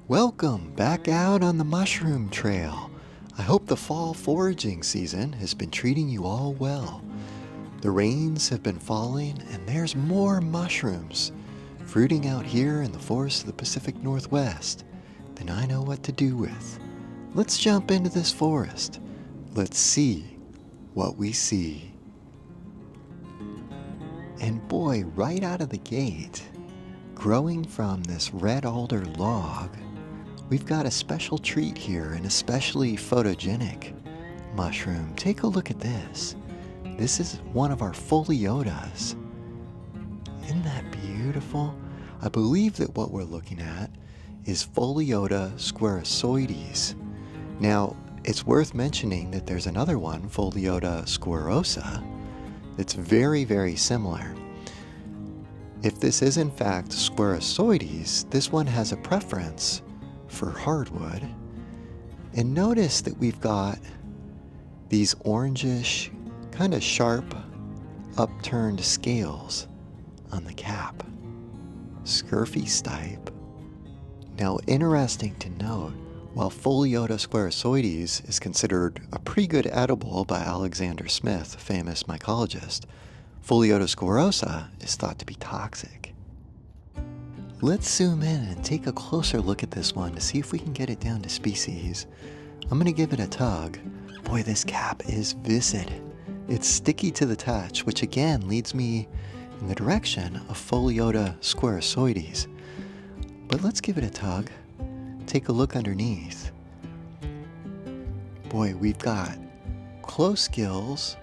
Welcome back out on the mushroom trail. I hope the fall foraging season has been treating you all well. The rains have been falling and there's more mushrooms fruiting out here in the forests of the Pacific Northwest than I know what to do with. Let's jump into this forest. Let's see what we see. And boy, right out of the gate, growing from this red alder log, we've got a special treat here, an especially photogenic mushroom. Take a look at this. This is one of our Pholiotas. Isn't that beautiful? I believe that what we're looking at is Pholiota squarrosoides. Now, it's worth mentioning that there's another one, Pholiota squarrosa, that's very, very similar. If this is in fact squarrosoides, this one has a preference for hardwood. And notice that we've got these orangish, kind of sharp, upturned scales on the cap. Scurfy stipe. Now, interesting to note, while Pholiota squarrosoides is considered a pretty good edible by Alexander Smith, a famous mycologist, Pholiota squarrosa is thought to be toxic. Let's zoom in and take a closer look at this one to see if we can get it down to species. I'm going to give it a tug. Boy, this cap is viscid. It's sticky to the touch, which again leads me in the direction of Pholiota squarrosoides. But let's give it a tug. Take a look underneath. Boy, we've got close gills,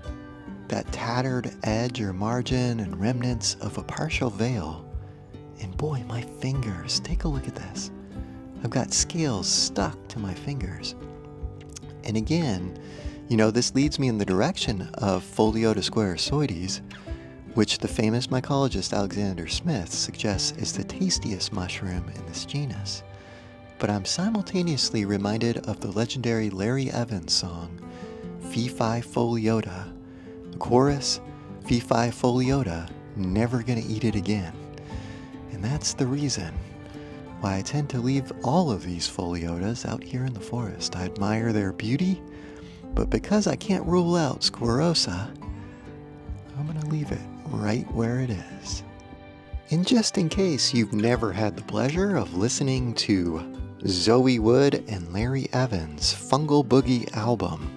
that tattered edge or margin and remnants of a partial veil. And boy, my fingers, take a look at this. I've got scales stuck to my fingers. And again, this leads me in the direction of Pholiota squarrosoides, which the famous mycologist Alexander Smith suggests is the tastiest mushroom in this genus. But I'm simultaneously reminded of the legendary Larry Evans song, Fee Fi Pholiota. The chorus, Fee Fi Pholiota, never gonna eat it again. And that's the reason why I tend to leave all of these Pholiotas out here in the forest. I admire their beauty, but because I can't rule out squarrosa, I'm gonna leave it right where it is. And just in case you've never had the pleasure of listening to Zoe Wood and Larry Evans' Fungal Boogie album,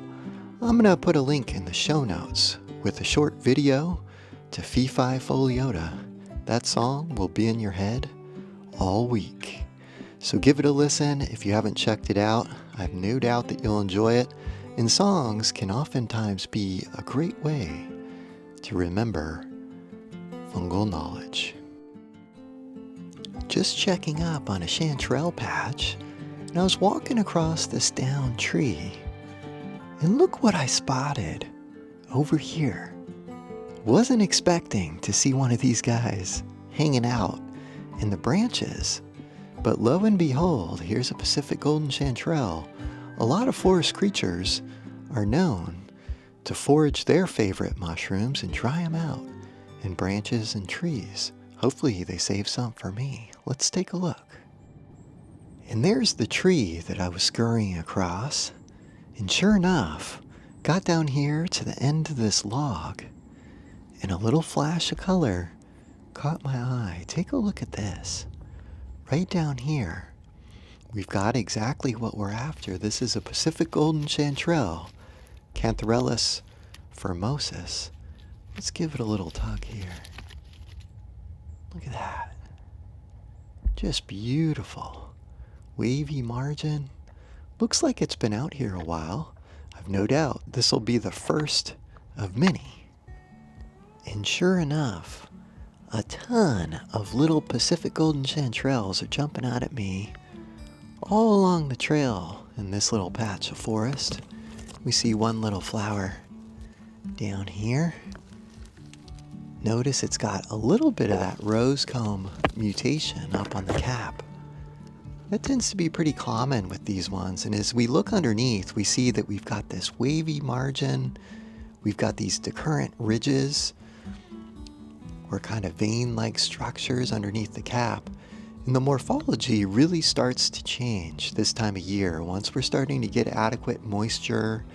I'm gonna put a link in the show notes with a short video to Fee Fi Pholiota. That song will be in your head all week. So give it a listen if you haven't checked it out. I have no doubt that you'll enjoy it, and songs can oftentimes be a great way to remember fungal knowledge. Just checking up on a chanterelle patch, and I was walking across this downed tree, and look what I spotted over here. Wasn't expecting to see one of these guys hanging out in the branches, but lo and behold, here's a Pacific golden chanterelle. A lot of forest creatures are known to forage their favorite mushrooms and try them out in branches and trees. Hopefully they save some for me. Let's take a look. And there's the tree that I was scurrying across, and sure enough, got down here to the end of this log, and a little flash of color caught my eye. Take a look at this. Right down here, we've got exactly what we're after. This is a Pacific golden chanterelle, Cantharellus formosus. Let's give it a little tug here. Look at that. Just beautiful. Wavy margin. Looks like it's been out here a while. I've no doubt this will be the first of many. And sure enough, a ton of little Pacific golden chanterelles are jumping out at me all along the trail in this little patch of forest. We see one little flower down here. Notice it's got a little bit of that rose comb mutation up on the cap. That tends to be pretty common with these ones, and as we look underneath, we see that we've got this wavy margin, we've got these decurrent ridges, or kind of vein-like structures underneath the cap, And the morphology really starts to change this time of year. Once we're starting to get adequate moisture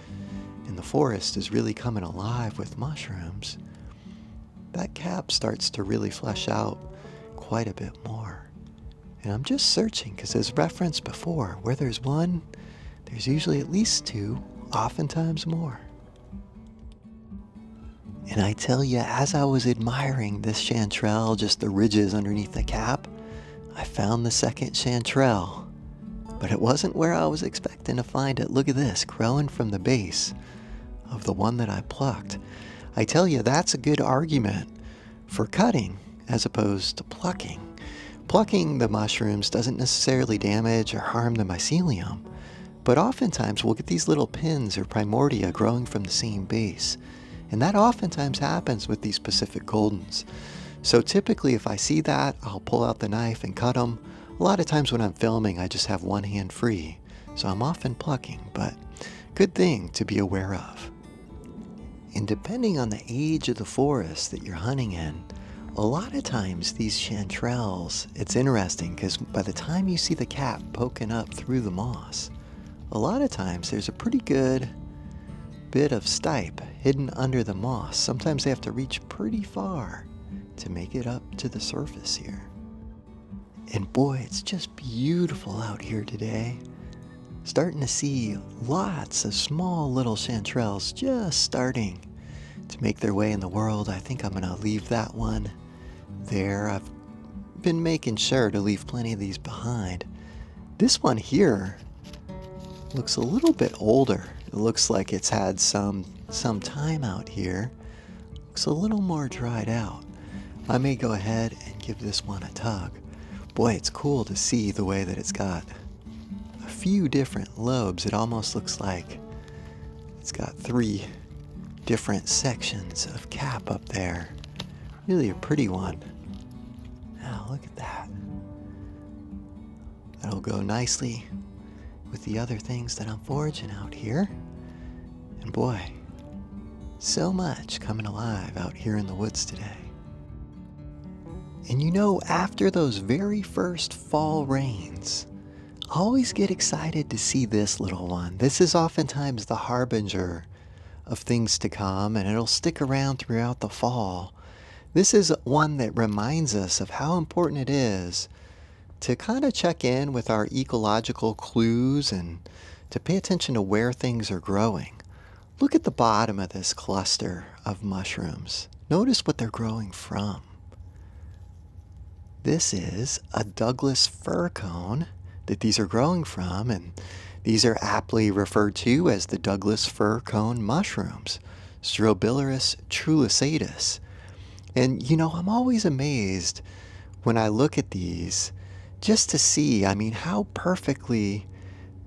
and the forest is really coming alive with mushrooms, that cap starts to really flesh out quite a bit more. And I'm just searching because, as referenced before, where there's one, there's usually at least two, oftentimes more. And I tell you, as I was admiring this chanterelle, just the ridges underneath the cap, I found the second chanterelle. But it wasn't where I was expecting to find it. Look at this, growing from the base of the one that I plucked. I tell you, that's a good argument for cutting as opposed to plucking. Plucking the mushrooms doesn't necessarily damage or harm the mycelium, but oftentimes we'll get these little pins or primordia growing from the same base. And that oftentimes happens with these Pacific Goldens. So typically if I see that, I'll pull out the knife and cut them. A lot of times when I'm filming, I just have one hand free, so I'm often plucking, but good thing to be aware of. And depending on the age of the forest that you're hunting in, a lot of times these chanterelles, it's interesting because by the time you see the cap poking up through the moss, a lot of times there's a pretty good bit of stipe hidden under the moss. Sometimes they have to reach pretty far to make it up to the surface here. And boy, it's just beautiful out here today. Starting to see lots of small little chanterelles just starting to make their way in the world. I think I'm gonna leave that one there. I've been making sure to leave plenty of these behind. This one here looks a little bit older. It looks like it's had some time out here. Looks a little more dried out. I may go ahead and give this one a tug. Boy, it's cool to see the way that it's got a few different lobes. It almost looks like it's got 3 different sections of cap up there. Really a pretty one. Now look at that. That'll go nicely with the other things that I'm foraging out here. And boy, so much coming alive out here in the woods today. And you know, after those very first fall rains, I always get excited to see this little one. This is oftentimes the harbinger of things to come, and it'll stick around throughout the fall. This is one that reminds us of how important it is to kind of check in with our ecological clues and to pay attention to where things are growing. Look at the bottom of this cluster of mushrooms. Notice what they're growing from. This is a Douglas-Fir cone that these are growing from, and these are aptly referred to as the Douglas-Fir cone mushrooms, Strobillurus trullisatus. And you know, I'm always amazed when I look at these just to see, how perfectly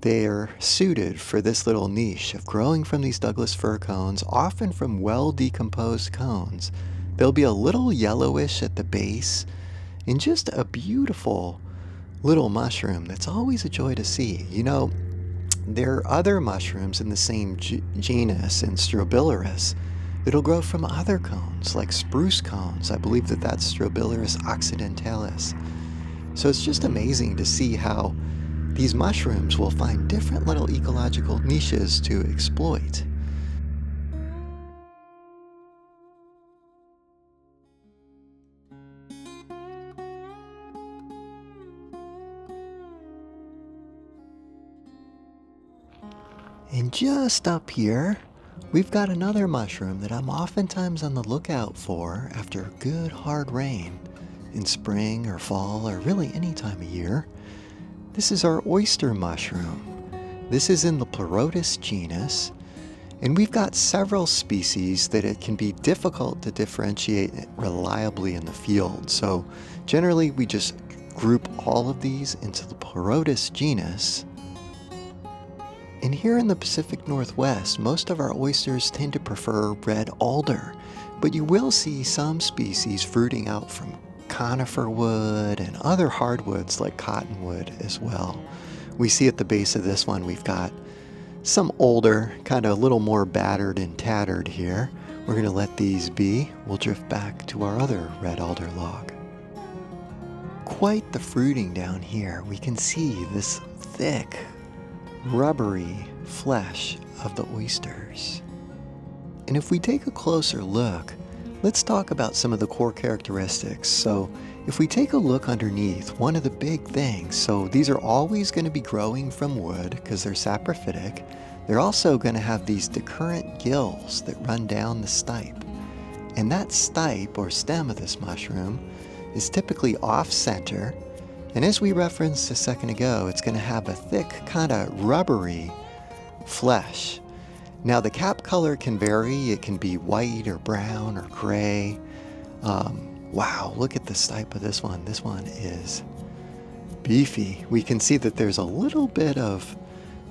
they're suited for this little niche of growing from these Douglas-Fir cones, often from well-decomposed cones. They'll be a little yellowish at the base, and just a beautiful little mushroom that's always a joy to see. You know, there are other mushrooms in the same genus, in Strobillurus, that'll grow from other cones, like spruce cones. I believe that that's Strobillurus occidentalis. So it's just amazing to see how these mushrooms will find different little ecological niches to exploit. And just up here, we've got another mushroom that I'm oftentimes on the lookout for after a good hard rain in spring or fall or really any time of year. This is our oyster mushroom. This is in the Pleurotus genus, and we've got several species that it can be difficult to differentiate reliably in the field. So generally we just group all of these into the Pleurotus genus. And here in the Pacific Northwest, most of our oysters tend to prefer red alder, but you will see some species fruiting out from conifer wood and other hardwoods like cottonwood as well. We see at the base of this one, we've got some older, kind of a little more battered and tattered here. We're going to let these be. We'll drift back to our other red alder log. quite the fruiting down here. We can see this thick, rubbery flesh of the oysters. And if we take a closer look, let's talk about some of the core characteristics. So if we take a look underneath, one of the big things, so these are always going to be growing from wood because they're saprophytic. They're also going to have these decurrent gills that run down the stipe. And that stipe, or stem of this mushroom, is typically off-center. And as we referenced a second ago, it's going to have a thick, kind of rubbery flesh. Now the cap color can vary. It can be white or brown or gray. Wow, look at the stipe of this one. This one is beefy. We can see that there's a little bit of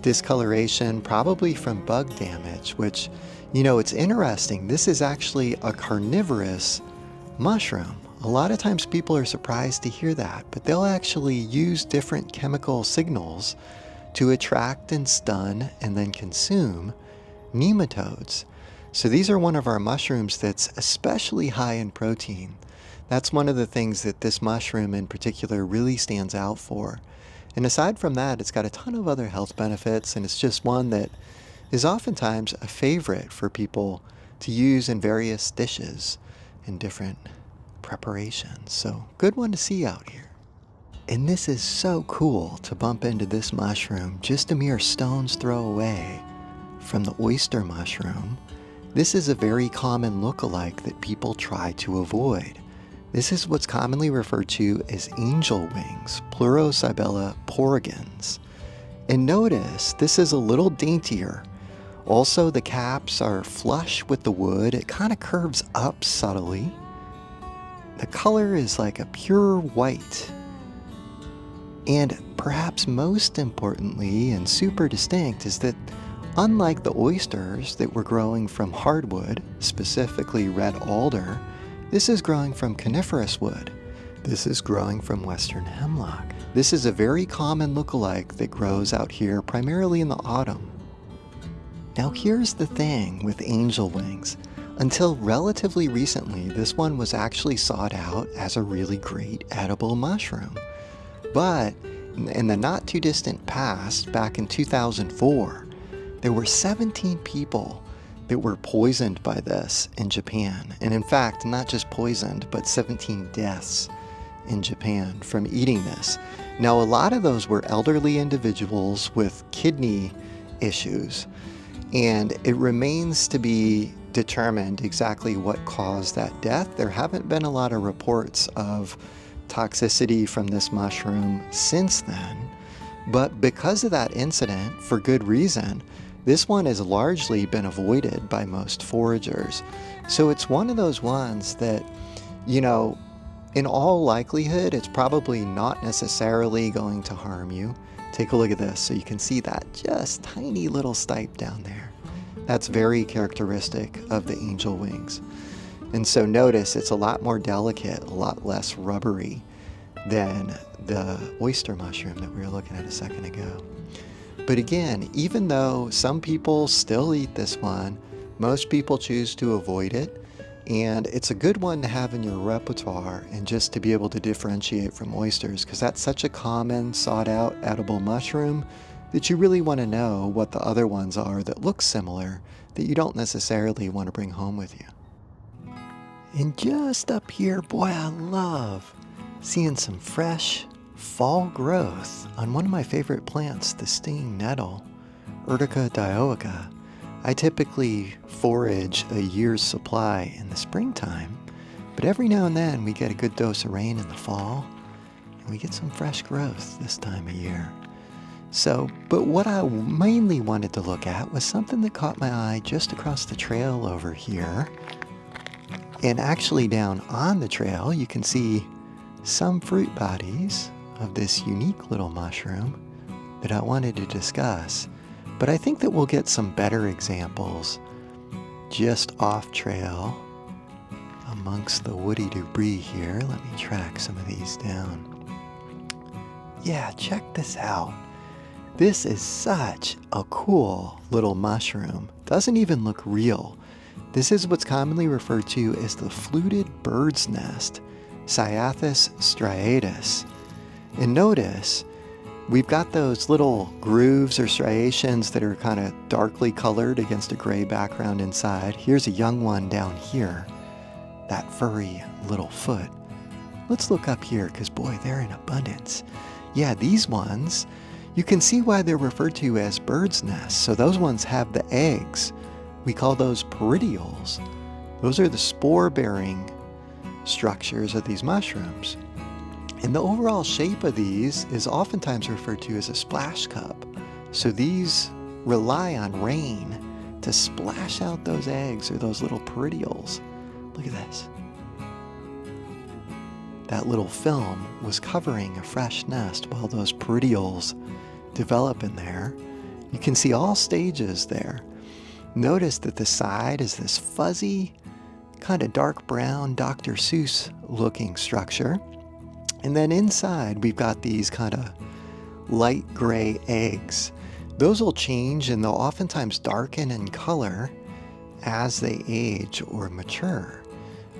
discoloration, probably from bug damage, which, it's interesting. This is actually a carnivorous mushroom. A lot of times people are surprised to hear that, but they'll actually use different chemical signals to attract and stun and then consume nematodes. So these are one of our mushrooms that's especially high in protein. That's one of the things that this mushroom in particular really stands out for. And aside from that, it's got a ton of other health benefits, and it's just one that is oftentimes a favorite for people to use in various dishes in different preparations. So good one to see out here. And this is so cool to bump into this mushroom just a mere stone's throw away from the oyster mushroom. This is a very common look-alike that people try to avoid. This is what's commonly referred to as angel wings, Pleurocybella poriggens. And notice, this is a little daintier. Also, the caps are flush with the wood. It kind of curves up subtly. The color is like a pure white. And perhaps most importantly and super distinct is that unlike the oysters that were growing from hardwood, specifically red alder, this is growing from coniferous wood. This is growing from western hemlock. This is a very common look-alike that grows out here primarily in the autumn. Now here's the thing with angel wings. Until relatively recently, this one was actually sought out as a really great edible mushroom. But in the not too distant past, back in 2004, there were 17 people that were poisoned by this in Japan. And in fact, not just poisoned, but 17 deaths in Japan from eating this. Now, a lot of those were elderly individuals with kidney issues, and it remains to be determined exactly what caused that death. There haven't been a lot of reports of toxicity from this mushroom since then, but because of that incident, for good reason, this one has largely been avoided by most foragers. So it's one of those ones that, in all likelihood, it's probably not necessarily going to harm you. Take a look at this. So you can see that just tiny little stipe down there. That's very characteristic of the angel wings. And so notice it's a lot more delicate, a lot less rubbery than the oyster mushroom that we were looking at a second ago. But again, even though some people still eat this one, most people choose to avoid it. And it's a good one to have in your repertoire and just to be able to differentiate from oysters, because that's such a common, sought-out edible mushroom that you really want to know what the other ones are that look similar that you don't necessarily want to bring home with you. And just up here, boy, I love seeing some fresh fall growth on one of my favorite plants, the stinging nettle, Urtica dioica. I typically forage a year's supply in the springtime, but every now and then we get a good dose of rain in the fall, and we get some fresh growth this time of year. So, but what I mainly wanted to look at was something that caught my eye just across the trail over here. And actually down on the trail, you can see some fruit bodies of this unique little mushroom that I wanted to discuss. But I think that we'll get some better examples just off trail amongst the woody debris here. Let me track some of these down. Yeah, check this out. This is such a cool little mushroom. Doesn't even look real. This is what's commonly referred to as the fluted bird's nest. Cyathus striatus. And notice, we've got those little grooves or striations that are kind of darkly colored against a gray background inside. Here's a young one down here, that furry little foot. Let's look up here, because boy, they're in abundance. Yeah, these ones, you can see why they're referred to as bird's nests. So those ones have the eggs. We call those peridioles. Those are the spore-bearing structures of these mushrooms. And the overall shape of these is oftentimes referred to as a splash cup. So these rely on rain to splash out those eggs or those little peridioles. Look at this. That little film was covering a fresh nest while those peridioles develop in there. You can see all stages there. Notice that the side is this fuzzy, kind of dark brown Dr. Seuss looking structure. And then inside we've got these kind of light gray eggs. Those will change and they'll oftentimes darken in color as they age or mature.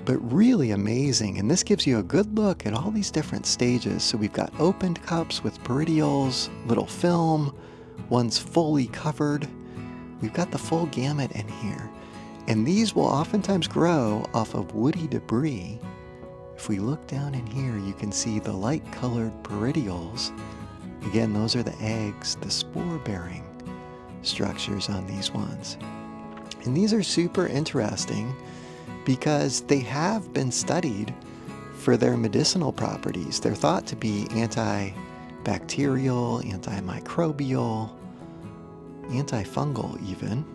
But really amazing, and this gives you a good look at all these different stages. So we've got opened cups with peridioles, little film, one's fully covered. We've got the full gamut in here. And these will oftentimes grow off of woody debris. If we look down in here, you can see the light-colored peridioles. Again, those are the eggs, the spore-bearing structures on these ones. And these are super interesting because they have been studied for their medicinal properties. They're thought to be antibacterial, antimicrobial, antifungal even.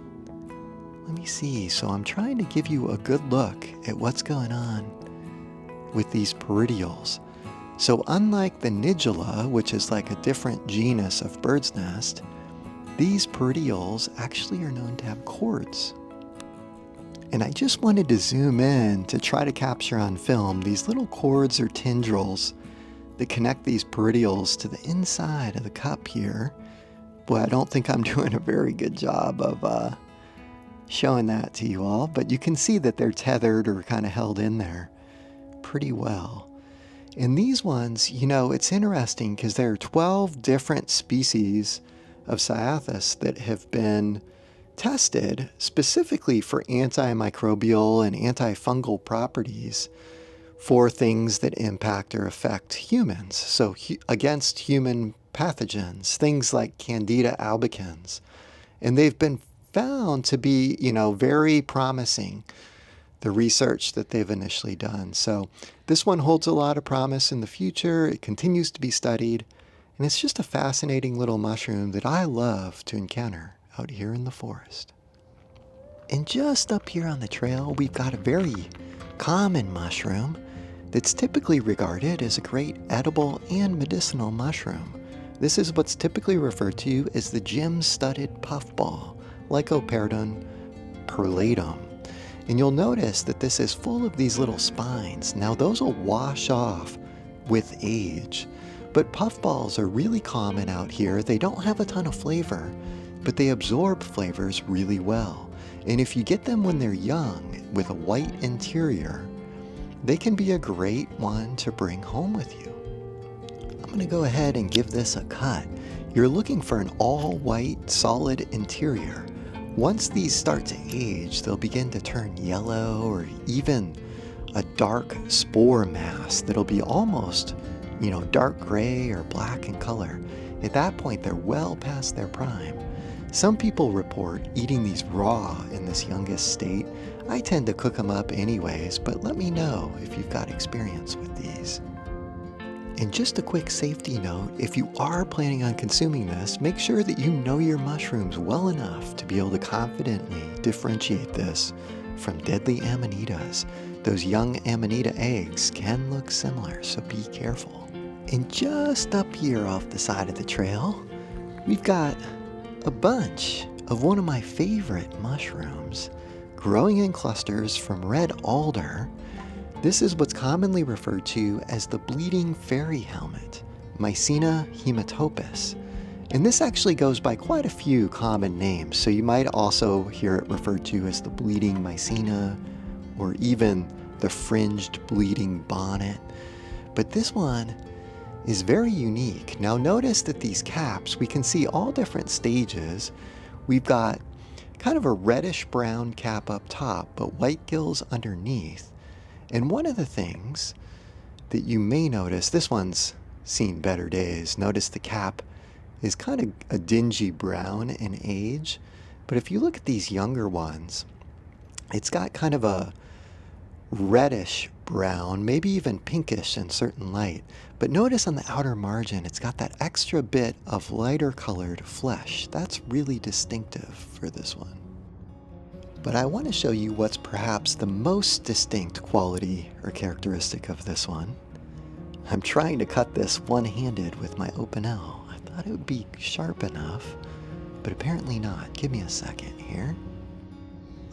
Let me see. So I'm trying to give you a good look at what's going on with these peridioles. So unlike the nidula, which is like a different genus of bird's nest, these peridioles actually are known to have cords. And I just wanted to zoom in to try to capture on film these little cords or tendrils that connect these peridioles to the inside of the cup here. Boy, I don't think I'm doing a very good job of showing that to you all, but you can see that they're tethered or kind of held in there pretty well. And these ones, you know, it's interesting because there are 12 different species of Cyathus that have been tested specifically for antimicrobial and antifungal properties for things that impact or affect humans. So against human pathogens, things like Candida albicans. And they've been found to be, you know, very promising, the research that they've initially done. So this one holds a lot of promise in the future. It continues to be studied. And it's just a fascinating little mushroom that I love to encounter out here in the forest. And just up here on the trail, we've got a very common mushroom that's typically regarded as a great edible and medicinal mushroom. This is what's typically referred to as the gem-studded puffball, Lycoperdon perlatum. And you'll notice that this is full of these little spines. Now those will wash off with age, but puffballs are really common out here. They don't have a ton of flavor, but they absorb flavors really well. And if you get them when they're young with a white interior, they can be a great one to bring home with you. I'm going to go ahead and give this a cut. You're looking for an all-white, solid interior. Once these start to age, they'll begin to turn yellow or even a dark spore mass that'll be almost, you know, dark gray or black in color. At that point, they're well past their prime. Some people report eating these raw in this youngest state. I tend to cook them up anyways, but let me know if you've got experience with these. And just a quick safety note, if you are planning on consuming this, make sure that you know your mushrooms well enough to be able to confidently differentiate this from deadly amanitas. Those young amanita eggs can look similar, so be careful. And just up here off the side of the trail, we've got a bunch of one of my favorite mushrooms growing in clusters from red alder. This is what's commonly referred to as the bleeding fairy helmet, Mycena haemotopus. And this actually goes by quite a few common names, so you might also hear it referred to as the bleeding Mycena or even the fringed bleeding bonnet. But this one is very unique. Now notice that these caps, we can see all different stages. We've got kind of a reddish brown cap up top, but white gills underneath. And one of the things that you may notice, this one's seen better days. Notice the cap is kind of a dingy brown in age. But if you look at these younger ones, it's got kind of a reddish brown, maybe even pinkish in certain light. But notice on the outer margin, it's got that extra bit of lighter colored flesh. That's really distinctive for this one. But I want to show you what's perhaps the most distinct quality or characteristic of this one. I'm trying to cut this one-handed with my open L. I thought it would be sharp enough, but apparently not. Give me a second here.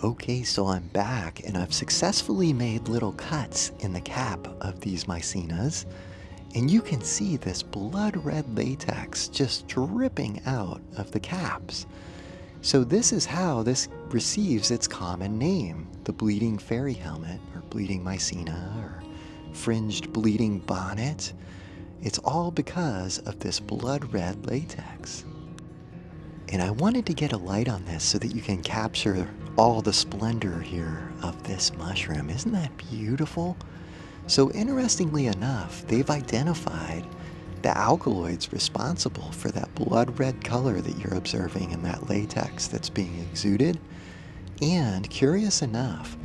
Okay, so I'm back and I've successfully made little cuts in the cap of these Mycenas, and you can see this blood red latex just dripping out of the caps. So this is how this receives its common name, the bleeding fairy helmet, or bleeding Mycena, or fringed bleeding bonnet. It's all because of this blood red latex. And I wanted to get a light on this so that you can capture all the splendor here of this mushroom. Isn't that beautiful? So interestingly enough, they've identified the alkaloids responsible for that blood red color that you're observing in that latex that's being exuded. And curious enough,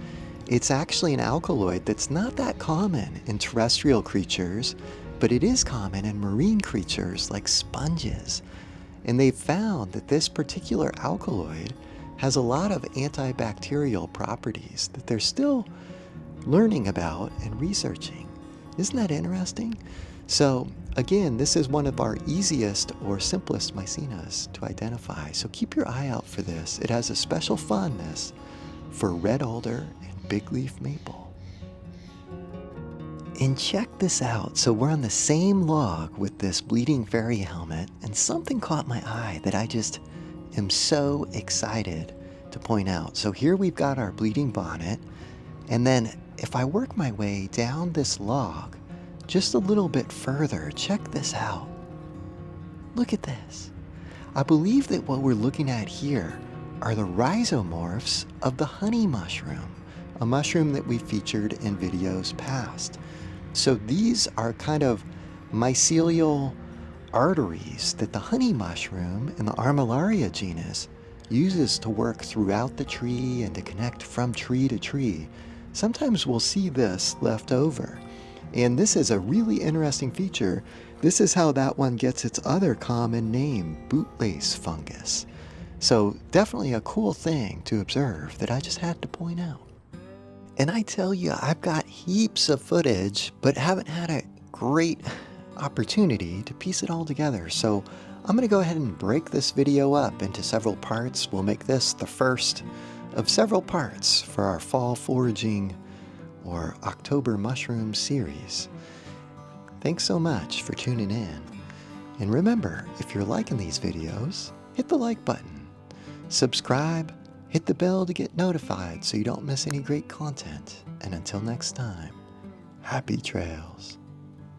it's actually an alkaloid that's not that common in terrestrial creatures, but it is common in marine creatures like sponges. And they've found that this particular alkaloid has a lot of antibacterial properties that they're still learning about and researching. Isn't that interesting? So again, this is one of our easiest or simplest Mycenas to identify. So keep your eye out for this. It has a special fondness for red alder and big leaf maple. And check this out. So we're on the same log with this bleeding fairy helmet, and something caught my eye that I just am so excited to point out. So here we've got our bleeding bonnet, and then if I work my way down this log just a little bit further, check this out. Look at this. I believe that what we're looking at here are the rhizomorphs of the honey mushroom, a mushroom that we featured in videos past. So these are kind of mycelial arteries that the honey mushroom in the Armillaria genus uses to work throughout the tree and to connect from tree to tree. Sometimes we'll see this left over. And this is a really interesting feature. This is how that one gets its other common name, bootlace fungus. So definitely a cool thing to observe that I just had to point out. And I tell you, I've got heaps of footage, but haven't had a great opportunity to piece it all together. So I'm going to go ahead and break this video up into several parts. We'll make this the first of several parts for our fall foraging or October mushroom series. Thanks so much for tuning in. And remember, if you're liking these videos, hit the like button, subscribe, hit the bell to get notified so you don't miss any great content. And until next time, happy trails.